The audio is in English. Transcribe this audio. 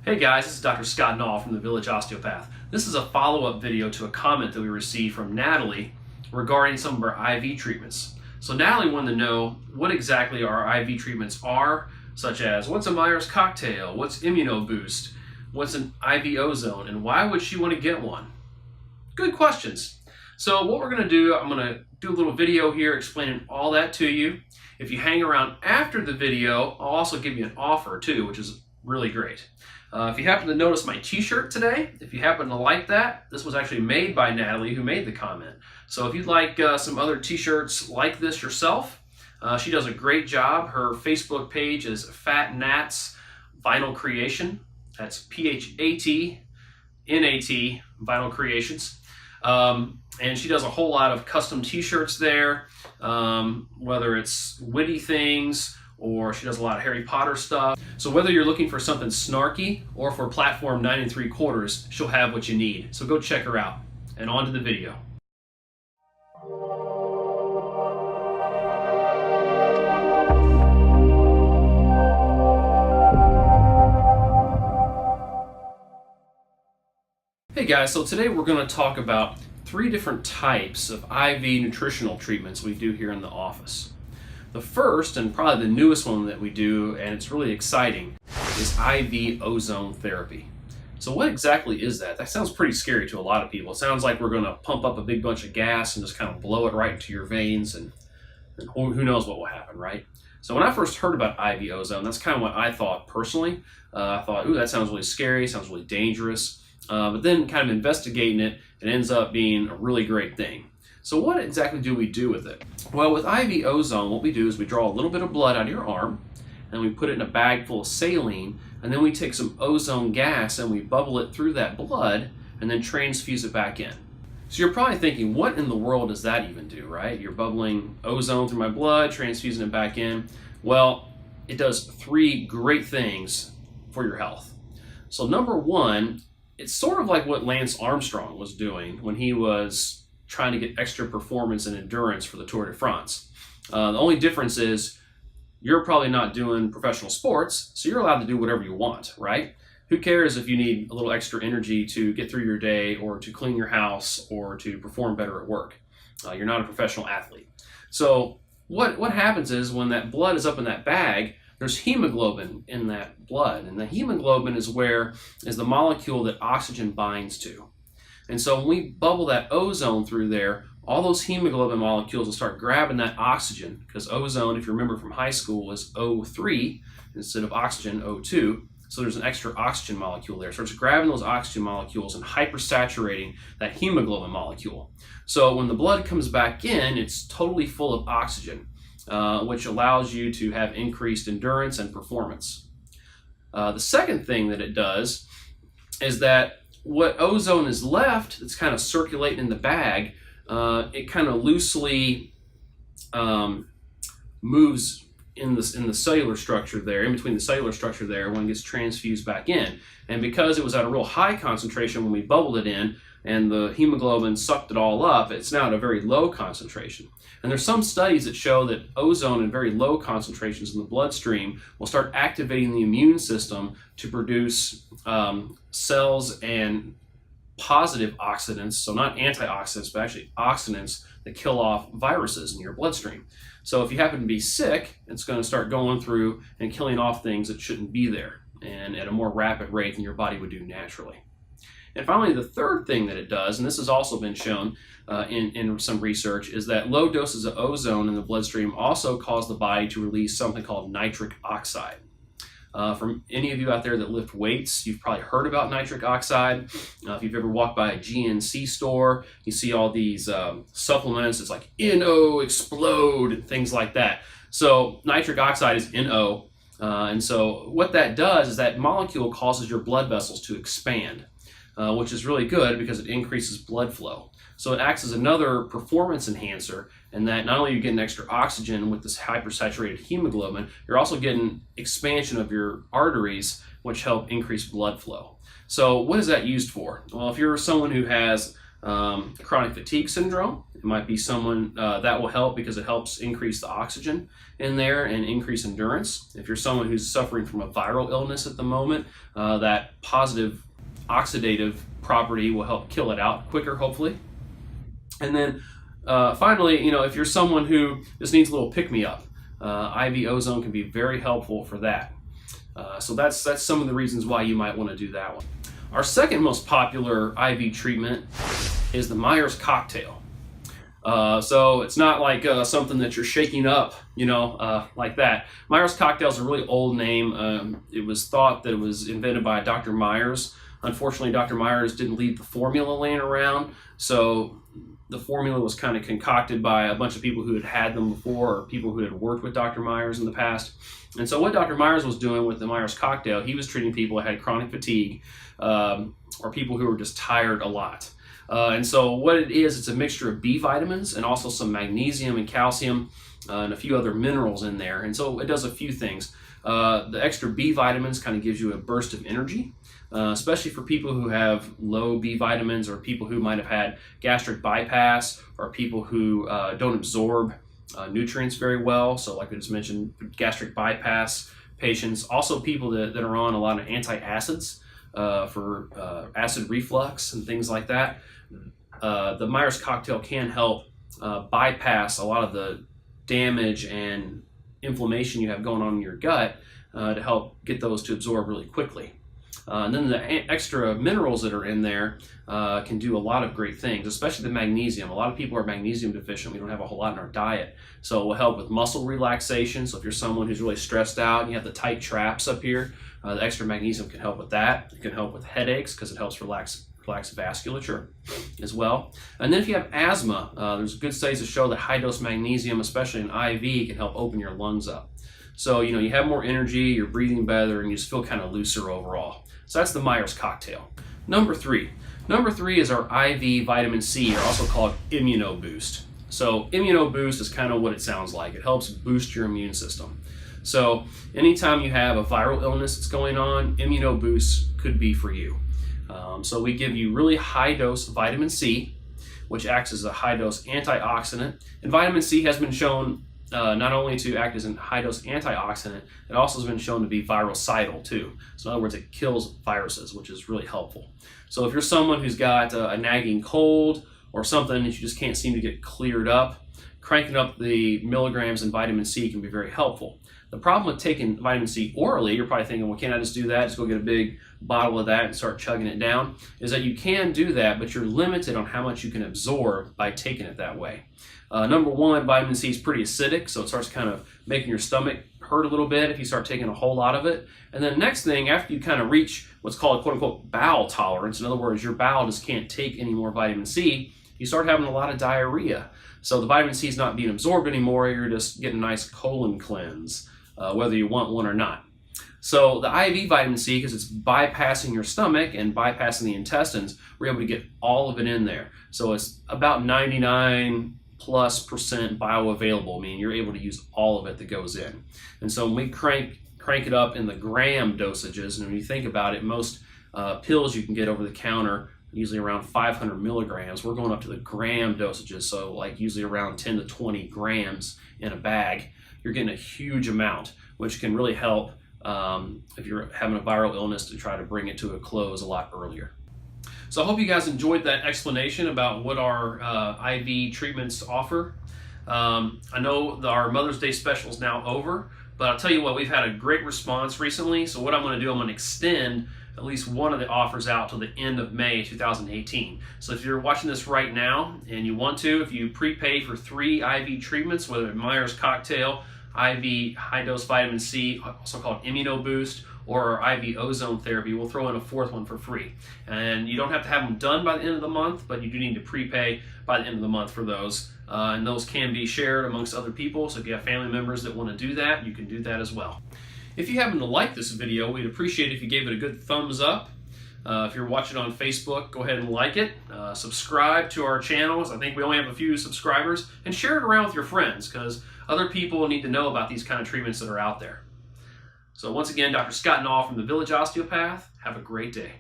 Hey guys, this is Dr. Scott Nall from the Village Osteopath. This is a follow-up video to a comment that we received from Natalie regarding some of our IV treatments. So Natalie wanted to know what exactly our IV treatments are, such as what's a Meyer's cocktail, what's Immuno Boost, what's an IV ozone, and why would she want to get one? Good questions. So what we're going to do, I'm going to do a little video here explaining all that to you. If you hang around after the video, I'll also give you an offer too, which is really great. If you happen to notice my t-shirt today, if you happen to like that, this was actually made by Natalie who made the comment. So if you'd like some other t-shirts like this yourself, she does a great job. Her Facebook page is Fat Nat's Vinyl Creation. That's P-H-A-T-N-A-T Vinyl Creations. And she does a whole lot of custom t-shirts there, whether it's witty things or she does a lot of Harry Potter stuff. So whether you're looking for something snarky or for platform 9 3/4, she'll have what you need. So go check her out. And on to the video. Hey guys, so today we're going to talk about 3 different types of IV nutritional treatments we do here in the office. The first, and probably the newest one that we do, and it's really exciting, is IV ozone therapy. So what exactly is that? That sounds pretty scary to a lot of people. It sounds like we're going to pump up a big bunch of gas and just kind of blow it right into your veins, and who knows what will happen, right? So when I first heard about IV ozone, that's kind of what I thought personally. I thought, ooh, that sounds really scary, sounds really dangerous. But then kind of investigating it, it ends up being a really great thing. So what exactly do we do with it? Well, with IV ozone, what we do is we draw a little bit of blood out of your arm, and we put it in a bag full of saline, and then we take some ozone gas and we bubble it through that blood and then transfuse it back in. So you're probably thinking, what in the world does that even do, right? You're bubbling ozone through my blood, transfusing it back in. Well, it does 3 great things for your health. So number 1, it's sort of like what Lance Armstrong was doing when he was trying to get extra performance and endurance for the Tour de France. The only difference is you're probably not doing professional sports, so you're allowed to do whatever you want, right? Who cares if you need a little extra energy to get through your day or to clean your house or to perform better at work? You're not a professional athlete. So what happens is when that blood is up in that bag, there's hemoglobin in that blood, and the hemoglobin is the molecule that oxygen binds to. And so when we bubble that ozone through there, all those hemoglobin molecules will start grabbing that oxygen, because ozone, if you remember from high school, is O3 instead of oxygen, O2. So there's an extra oxygen molecule there. So it's grabbing those oxygen molecules and hypersaturating that hemoglobin molecule. So when the blood comes back in, it's totally full of oxygen, which allows you to have increased endurance and performance. The second thing that it does is that what ozone is left that's kind of circulating in the bag, it kind of loosely moves in the cellular structure there, in between the cellular structure there when it gets transfused back in. And because it was at a real high concentration when we bubbled it in and the hemoglobin sucked it all up, it's now at a very low concentration. And there's some studies that show that ozone in very low concentrations in the bloodstream will start activating the immune system to produce cells and positive oxidants, so not antioxidants, but actually oxidants that kill off viruses in your bloodstream. So if you happen to be sick, it's going to start going through and killing off things that shouldn't be there, and at a more rapid rate than your body would do naturally. And finally, the third thing that it does, and this has also been shown in some research, is that low doses of ozone in the bloodstream also cause the body to release something called nitric oxide. For any of you out there that lift weights, you've probably heard about nitric oxide. If you've ever walked by a GNC store, you see all these supplements. It's like NO, explode, things like that. So nitric oxide is NO. And so what that does is that molecule causes your blood vessels to expand, which is really good because it increases blood flow. So it acts as another performance enhancer, in that not only are you getting extra oxygen with this hypersaturated hemoglobin, you're also getting expansion of your arteries, which help increase blood flow. So what is that used for? Well, if you're someone who has chronic fatigue syndrome. It might be someone that will help because it helps increase the oxygen in there and increase endurance. If you're someone who's suffering from a viral illness at the moment, that positive oxidative property will help kill it out quicker, hopefully. And then finally, if you're someone who just needs a little pick-me-up, IV ozone can be very helpful for that. So that's some of the reasons why you might want to do that one. Our second most popular IV treatment is the Meyer's cocktail. So it's not like something that you're shaking up, like that. Meyer's cocktail is a really old name. It was thought that it was invented by Dr. Myers. Unfortunately, Dr. Myers didn't leave the formula laying around, so the formula was kind of concocted by a bunch of people who had had them before, or people who had worked with Dr. Myers in the past. And so what Dr. Myers was doing with the Meyer's cocktail, he was treating people that had chronic fatigue, or people who were just tired a lot. And so what it is, it's a mixture of B vitamins and also some magnesium and calcium and a few other minerals in there. And so it does a few things. The extra B vitamins kind of gives you a burst of energy, especially for people who have low B vitamins, or people who might have had gastric bypass, or people who don't absorb nutrients very well. So like I just mentioned, gastric bypass patients, also people that are on a lot of antacids for acid reflux and things like that. The Meyer's cocktail can help bypass a lot of the damage and inflammation you have going on in your gut to help get those to absorb really quickly. And then the extra minerals that are in there can do a lot of great things, especially the magnesium. A lot of people are magnesium deficient. We don't have a whole lot in our diet. So it will help with muscle relaxation. So if you're someone who's really stressed out and you have the tight traps up here, the extra magnesium can help with that. It can help with headaches because it helps relax vasculature as well. And then if you have asthma, there's good studies to show that high dose magnesium, especially in IV, can help open your lungs up. So, you have more energy, you're breathing better, and you just feel kind of looser overall. So that's the Meyer's cocktail. Number three is our IV vitamin C, or also called Immuno Boost. So Immuno Boost is kind of what it sounds like. It helps boost your immune system. So anytime you have a viral illness that's going on, Immuno Boost could be for you. So we give you really high dose vitamin C, which acts as a high dose antioxidant. And vitamin C has been shown not only to act as a high dose antioxidant, it also has been shown to be virucidal too. So in other words, it kills viruses, which is really helpful. So if you're someone who's got a nagging cold or something that you just can't seem to get cleared up, cranking up the milligrams in vitamin C can be very helpful. The problem with taking vitamin C orally, you're probably thinking, well, can't I just do that? Just go get a big bottle of that and start chugging it down? Is that you can do that, but you're limited on how much you can absorb by taking it that way. Number one, vitamin C is pretty acidic, so it starts kind of making your stomach hurt a little bit if you start taking a whole lot of it. And then next thing, after you kind of reach what's called quote-unquote bowel tolerance, in other words, your bowel just can't take any more vitamin C, you start having a lot of diarrhea. So the vitamin C is not being absorbed anymore, you're just getting a nice colon cleanse, whether you want one or not. So the IV vitamin C, because it's bypassing your stomach and bypassing the intestines, we're able to get all of it in there. So it's about 99+% bioavailable, meaning you're able to use all of it that goes in. And so when we crank it up in the gram dosages, and when you think about it, most pills you can get over the counter, usually around 500 milligrams, we're going up to the gram dosages, so like usually around 10 to 20 grams in a bag. You're getting a huge amount, which can really help if you're having a viral illness to try to bring it to a close a lot earlier. So I hope you guys enjoyed that explanation about what our IV treatments offer. I know our Mother's Day special is now over, but I'll tell you what, we've had a great response recently. So what I'm going to do, I'm going to extend at least one of the offers out till the end of May 2018. So if you're watching this right now and you want to, if you prepay for 3 IV treatments, whether it's Meyer's cocktail, IV high-dose vitamin C, also called Immuno Boost, or our IV Ozone Therapy, we'll throw in a 4th one for free. And you don't have to have them done by the end of the month, but you do need to prepay by the end of the month for those. And those can be shared amongst other people, so if you have family members that want to do that, you can do that as well. If you happen to like this video, we'd appreciate if you gave it a good thumbs up. If you're watching on Facebook, go ahead and like it. Subscribe to our channels. I think we only have a few subscribers. And share it around with your friends, because other people need to know about these kind of treatments that are out there. So once again, Dr. Scott Nall from the Village Osteopath. Have a great day.